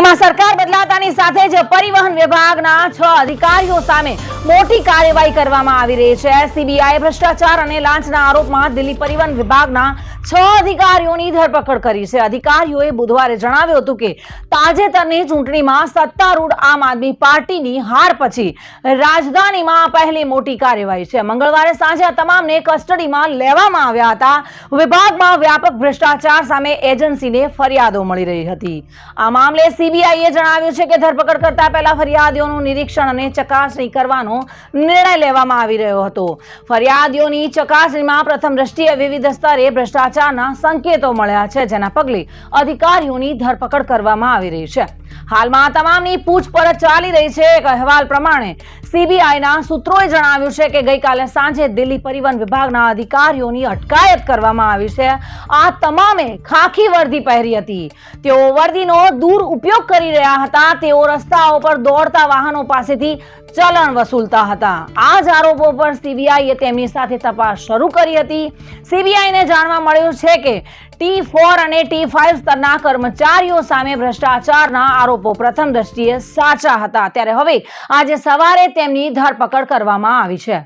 જેમાં સરકાર બદલાતાની સાથે જ પરિવહન વિભાગના 6 અધિકારીઓ સામે મોટી કાર્યવાહી કરવામાં આવી રહી છે। સીબીઆઈએ ભ્રષ્ટાચાર અને લાંચના આરોપમાં દિલ્હી પરિવહન વિભાગના 6 અધિકારીઓની ધરપકડ કરી છે। અધિકારીઓએ બુધવારે જણાવ્યું હતું કે તાજેતરની ચૂંટણીમાં સત્તારૂઢ આમ આદમી પાર્ટીની હાર પછી રાજધાનીમાં પહેલી મોટી કાર્યવાહી છે। મંગળવારે સાંજે આ તમામને કસ્ટડીમાં લેવામાં આવ્યા હતા। વિભાગમાં વ્યાપક ભ્રષ્ટાચાર સામે એજન્સીને ફરિયાદો મળી રહી હતી। આ મામલે સીબીઆઈએ જણાવ્યું છે કે ધરપકડ કરતા પહેલા ફરિયાદીઓનું નિરીક્ષણ અને ચકાસણી કરવાનો નિર્ણય લેવામાં આવી રહ્યો હતો। ફરિયાદીઓની ચકાસણીમાં પ્રથમ દ્રષ્ટિએ વિવિધ સ્તરે ભ્રષ્ટાચારના સંકેતો મળ્યા છે, જેના પગલે અધિકારીઓની ધરપકડ કરવામાં આવી રહી છે। હાલમાં તમામની પૂછપરછ ચાલી રહી છે। એક અહેવાલ પ્રમાણે સીબીઆઈના સૂત્રોએ જણાવ્યું છે કે ગઈકાલે સાંજે દિલ્હી પરિવહન વિભાગના અધિકારીઓની અટકાયત કરવામાં આવી છે। આ તમામે ખાખી વર્દી પહેરી હતી। તેઓ વર્દીનો દુરુપયોગ કરી રહ્યા હતા। તેઓ રસ્તાઓ પર દોડતા વાહનો પાસેથી ચલણ વસૂલતા હતા। આ જ આરોપો પર સીબીઆઈએ તેમની સાથે તપાસ શરૂ કરી હતી। સીબીઆઈને જાણવા મળ્યું છે કે T4 અને T5 સ્તરના કર્મચારીઓ સામે ભ્રષ્ટાચારના આરોપો પ્રથમ દ્રષ્ટિએ સાચા હતા, ત્યારે હવે આજે સવારે તેમની ધરપકડ કરવામાં આવી છે।